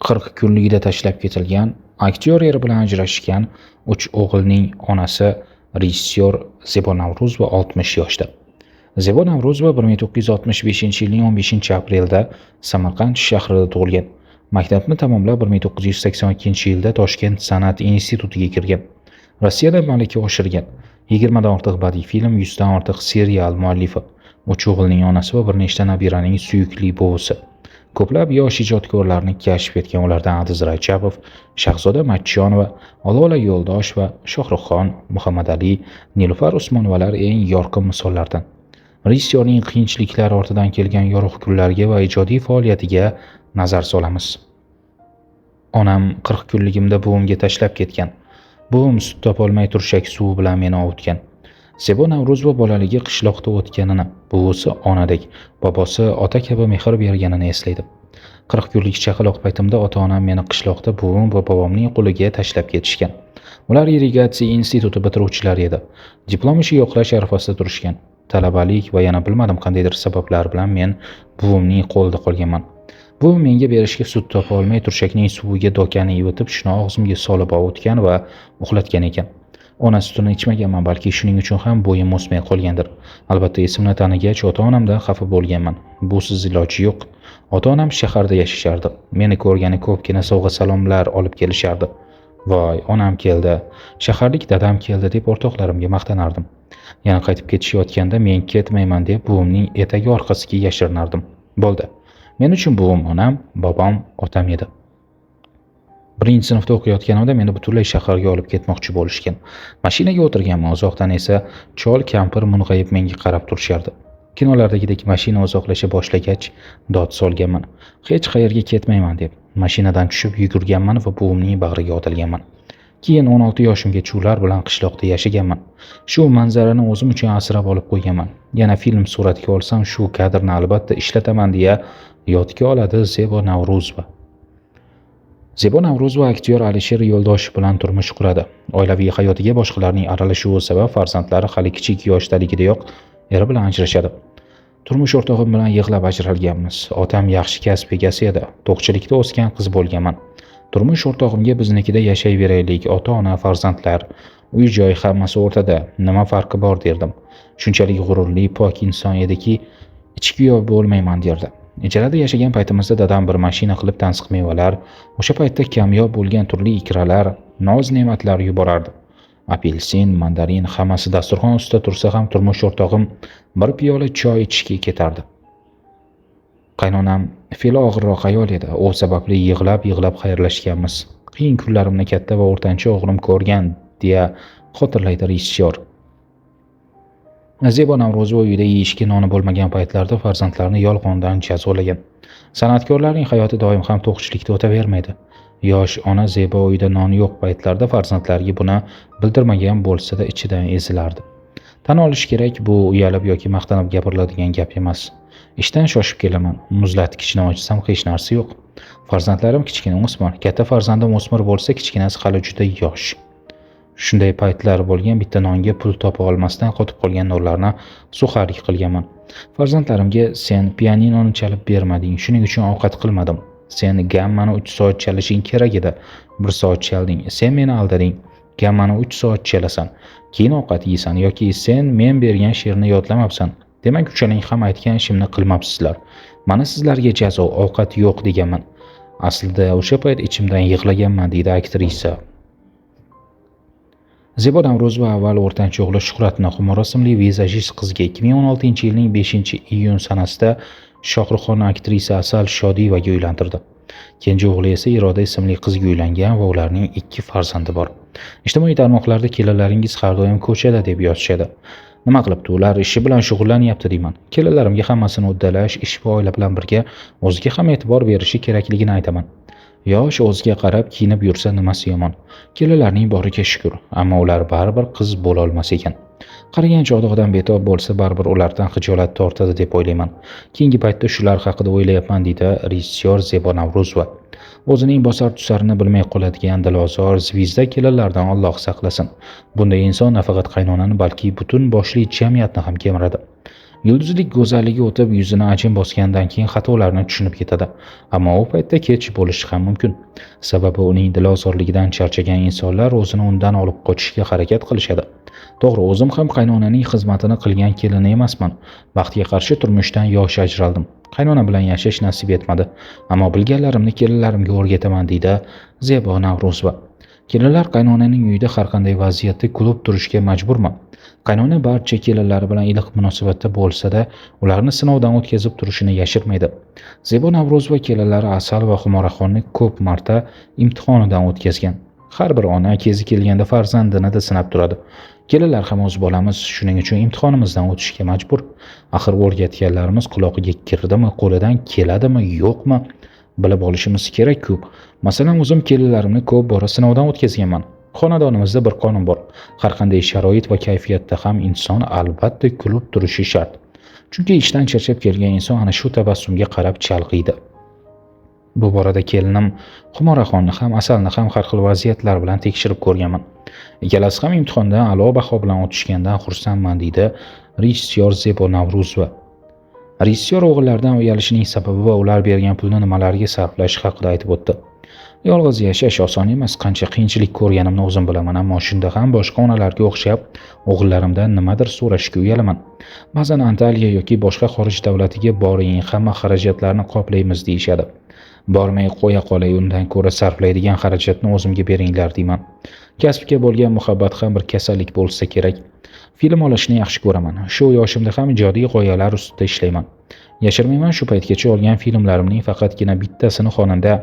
40 kunligida tashlab ketilgan, aktyor eri bilan ajrashgan 3 o'g'ilning onasi rejissyor Zebo Navro'zova 60 yoshda. Zebo Navro'zova 1965-yilning 15-aprelda Samarqand shahrida tug'ilgan. Maktabni tamomlab 1982-yilda Toshkent san'at institutiga kirgan. Rossiyada malaka oshirgan. 20 dan ortiq badiiy film, 100 dan ortiq serial muallifi, 3 o'g'ilning onasi va bir nechta nabiraning suyukli buvisi. Ko'plab yosh ijodkorlarni kashf etgan ulardan Adiz Rajabov, Shahzoda Matchonova, Alola Yo'ldosh va Shohruxxon, Muhammad Ali, Nilufar Usmonovalar eng yorqin misollardan. Rejissyorning qiyinchiliklar ortidan kelgan yorug' kunlarga va ijodiy faoliyatiga nazar solamiz. Onam 40 kunligimda buvimga tashlab ketgan. Buvim sut topolmay turshak suvi bilan meni ovutgan. Zebo Navro'zova bolaligi qishloqda o'tganini, buvisi onadek, bobosi ota kabi mehr berganini eslaydi. 40 kunlik chaqaloq paytimda ota-onam meni qishloqda buvim va bobomning qo'liga tashlab ketishgan. Ular irrigatsiya instituti bitiruvchilari edi. Diplom ishi yo'qlash arafasida turishgan. Talabalik va yana bilmadim qandaydir sabablar bilan men buvimning qo'lida qolganman. Buvim menga berishga sut topa olmay turshakning suviga dokani yuvitib, shuni og'zimga solib ovutgan va uxlatgan ekan. Ona sutini ichmaganman, balki shuning uchun ham bo'yim o'smay qolgandir. Albatta esimni tanigach ota-onamdan xafa bo'lganman. Busiz iloji yo'q. Ota-onam shaharda yashashardi. Meni ko'rgani ko'pgina sovg'a-salomlar olib kelishardi. Voy, onam keldi, shaharlik dadam keldi deb o'rtoqlarimga maqtanardim. Yana qaytib ketishayotganda men ketmayman deb buvimning etagi orqasiga yashirinardim. Bo'ldi. Men uchun buvim onam, bobom otam edi. Birinchi sinfda o'qiyotganimda meni butunlay shaharga olib ketmoqchi bo'lishgan. Mashinaga o'tirganman, uzoqdan esa chol kampir mung'ayib menga qarab turishardi. Kinolardagidek mashina uzoqlasha boshlagach dod solganman. Hech qayerga ketmayman deb mashinadan tushib yugurganman va buvimning bag'riga otilganman. Keyin 16 yoshimgacha ular bilan qishloqda yashaganman. Shu manzarani o'zim uchun asrab olib qo'yganman. Yana film suratiga olsam shu kadrni albatta ishlataman deya yodga oladi Zebo Navro'zova. Zebo Navro'zova aktyor Alisher Yo'ldoshev bilan turmush quradi. Oilaviy hayotiga boshqalarning aralashuvi sabab farzandlari hali kichik yoshdaligidayoq eri bilan ajrashadi. Turmush o'rtog'im bilan yig'lab ajralganmiz. Otam yaxshi kasb egasi edi. To'qchilikda o'sgan qiz bo'lganman. Turmush o'rtog'imga biznikida yashayveraylik, ota-ona, farzandlar, uy-joy hammasi o'rtada. Nima farqi bor derdim. Shunchalik g'ururli, pok inson ediki, ichkiyo bo'lmayman derdi. Ijarada yashagan paytimizda dadam bir mashina qilib tansiq mevalar, o'sha paytda kamyob bo'lgan turli ikralar, noz-ne'matlar yuborardi. Apelsin, mandarin hammasi dasturxon ustida tursa ham turmush o'rtog'im bir piyola choy ichishga ketardi. Qaynonam fe'li og'irroq ayol edi. U sababli yig'lab xayrlashganmiz. Qiyin kunlarimni katta va o'rtancha o'g'lim ko'rgan deya xotirlaydi rejissyor. Zebo Navro'zova uyida yeyishga noni bo'lmagan paytlarda farzandlarini yolg'ondan jazolagan. San'atkorlarning hayoti doim ham to'qchilikda o'tavermaydi. Yosh ona Zebo uyida noni yo'q paytlarda farzandlariga buni bildirmagan bo'lsa-da ichidan ezilardi. Tan olish kerak, bu uyalib yoki maqtanib gapiriladigan gap emas. Ishdan shoshib kelaman. Muzlatgichni ochsam hech narsa yo'q. Farzandlarim kichkina o'smir, katta farzandim o'smir bo'lsa, kichkinasi hali juda yosh. Shunday paytlar bo'lgan, bitta nonga pul topa olmasdan qotib qolgan nonlarni suxarlik qilganman. Farzandlarimga sen pianinoni chalib bermading, shuning uchun ovqat qilmadim. Sen gammani 3 soat chalishing kerak edi. 1 soat chalding. Sen meni aldading. Gammani 3 soat chalasan. Keyin ovqat yeysan yoki sen men bergan she'rni yodlamabsan. Demak, uchalang ham aytgan ishimni qilmabsizlar. Mana sizlarga jazo, ovqat yo'q deganman. Aslida o'sha payt ichimdan yig'laganman, deydi aktrisa. Zebo Navro'zova avval o'rtancha o'g'li Shuhratnohum marosimli vizajist qizga 2016-yilning 5-iyun sanasida Shohruxxon aktrisa Asal Shodiyevaga uylantirdi. Kenja o'g'li esa Iroda ismli qizga uylangan va ularning 2 farzandi bor. Ijtimoiy tarmoqlarda kelinlaringiz har doim ko'chada deb yozishadi. Nima qilibdi, ular ishi bilan shug'ullanyapti deyman. Kelinlarimga hammasini uddalash, ish va oila bilan birga o'ziga ham e'tibor berishi kerakligini aytaman. Yosh o'ziga qarab kiyinib yursa nimasi yomon. Kelinlarning boriga shukr, ammo ular baribir qiz bo'la olmas ekan. Qaragan chog'da odam betob bo'lsa, baribir ulardan xijolat tortadi deb o'ylayman. Keyingi paytda shular haqida o'ylayapman, deydi rejissyor Zebo Navro'zova. O'zining bosar-tusarini bilmay qoladigan dilozor, zvizda kelinlardan Alloh saqlasin. Bunday inson nafaqat qaynonani, balki butun boshli jamiyatni ham kemiradi. Yulduzlik go'zalligi o'tib yuzini ajin bosgandan keyin xatolarni tushunib ketadi, ammo u paytda kech bo'lishi ham mumkin. Sababi uning dilozorligidan charchagan insonlar o'zini undan olib qochishga harakat qilishadi. To'g'ri, o'zim ham qaynonaning xizmatini qilgan kelini emasman. Baxtga qarshi turmushdan yosh ajraldim. Qaynona bilan yashash nasib etmadi, ammo bilganlarimni kelinlarimga o'rgataman, deydi Zebo Navro'zova. Kelinlar qaynonaning uyida har qanday vaziyatda kulib turishga majburmi? Qaynona barcha kelinlari bilan iliq munosabatda bo'lsa-da, ularni sinovdan o'tkazib turishini yashirmaydi. Zebo Navro'zova kelinlari Asal va Xumoraxonni ko'p marta imtihonidan o'tkazgan. Har bir ona kezi kelganda farzandini sinab turadi. Kelinlar ham o'z bolamiz, shuning uchun imtihonimizdan o'tishga majbur. Axir o'rgatganlarimiz quloqiga kirdimi, qo'lidan keladimi, yo'qmi, bilib olishimiz kerak-ku. Masalan, o'zim kelinlarimni ko'p bora sinovdan o'tkazganman. Xonadonimizda bir qonun bor. Har qanday sharoit va kayfiyatda ham inson albatta kulib turishi shart. Chunki ishdan charchab kelgan inson ana shu tabassumga qarab chalg'iydi. Bu borada kelinim Xumoraxonni ham Asalni ham har xil vaziyatlar bilan tekshirib ko'rganman. Ikkalasi ham imtihondan a'lo baho bilan o'tishgandan xursandman, deydi rejissyor Zebo Navro'zova. Rejissyor o'g'illaridan uyalishining sababi va ular bergan pulni nimalarga sarflash haqida aytib o'tdi. Yolg'iz yashash oson emas, qancha qiyinchilik ko'rganimni o'zim bilaman, ammo shunda ham boshqa onalarga o'xshab o'g'illarimdan nimadir so'rashga uyalaman. Ba'zan Antaliya yoki boshqa xorij davlatiga boring, hamma xarajatlarni qoplaymiz deyishadi. Bormay qo'ya qolay, undan ko'ra sarflaydigan xarajatni o'zimga beringlar deyman. Kasbga bo'lgan muhabbat ham bir kasallik bo'lsa kerak. Film olishni yaxshi ko'raman. Shu yoshimda ham ijodiy g'oyalar ustida ishlayman. Yashirmayman, shu paytgacha olgan filmlarimning faqatgina bittasini xonanda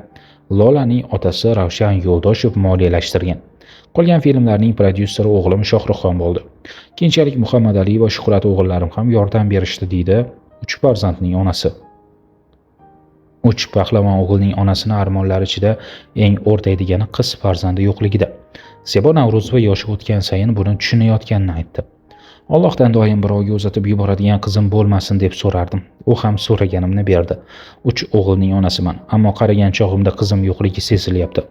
Lolaning otasi Ravshan Yo'ldoshev moliyalashtirgan. Qolgan filmlarning prodyuseri o'g'lim Shohruxxon bo'ldi. Keyinchalik Muhammad Ali va Shuhrat o'g'illarim ham yordam berishdi, deydi 3 farzandning onasi. 3 pahlavon o'g'ilning onasini armonlari ichida eng o'rtaydigani qiz farzandi yo'qligida. Zebo Navro'zova yoshi o'tgan sayin buni tushunayotganini aytdi. Allohdan doim birovga uzatib yuboradigan qizim bo'lmasin deb so'rardim. U ham so'raganimni berdi. 3 o'g'ilning onasiman, ammo qaragan chog'imda qizim yo'qligi sezilyapti.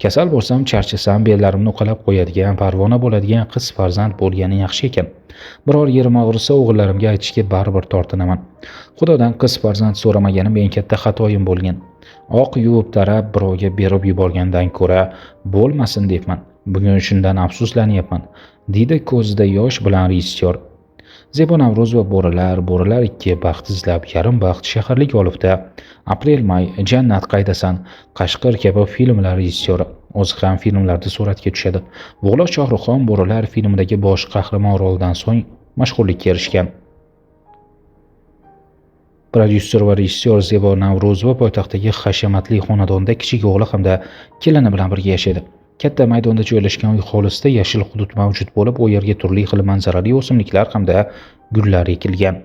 Kasal bo'lsam, charchasam, bellarimni uqalab qo'yadigan, parvona bo'ladigan qiz farzand bo'lgani yaxshi ekan. Biror yerim og'risa, o'g'illarimga aytishga baribir tortinaman. Xudodan qiz farzand so'ramaganim eng katta xatoyim bo'lgan. Oq yuvib tarab birovga berib yuborgandan ko'ra bo'lmasin debman. Bugun shundan afsuslanyapman, deydi ko'zida yosh bilan rejissyor. Zebo Navro'zova Bo'rilar 2, Baxt izlab, Yarim baxt, Shaharlik olifta, Aprel-may, Jannat qaydasan, Qashqir kabi filmlar rejissyori. O'zi ham filmlarda suratga tushadi. O'g'li Shohruxxon Bo'rilar filmidagi bosh qahramon rolidan so'ng mashhurlikka erishgan. Prodyuser va rejissyor Zebo Navro'zova poytaxtdagi hashamatli xonadonda kichik o'g'li hamda kelini bilan birga yashaydi. Katta maydonda joylashgan uy hovlisida yashil hudud mavjud bo'lib, u yerga turli xil manzarali o'simliklar hamda gullar ekilgan.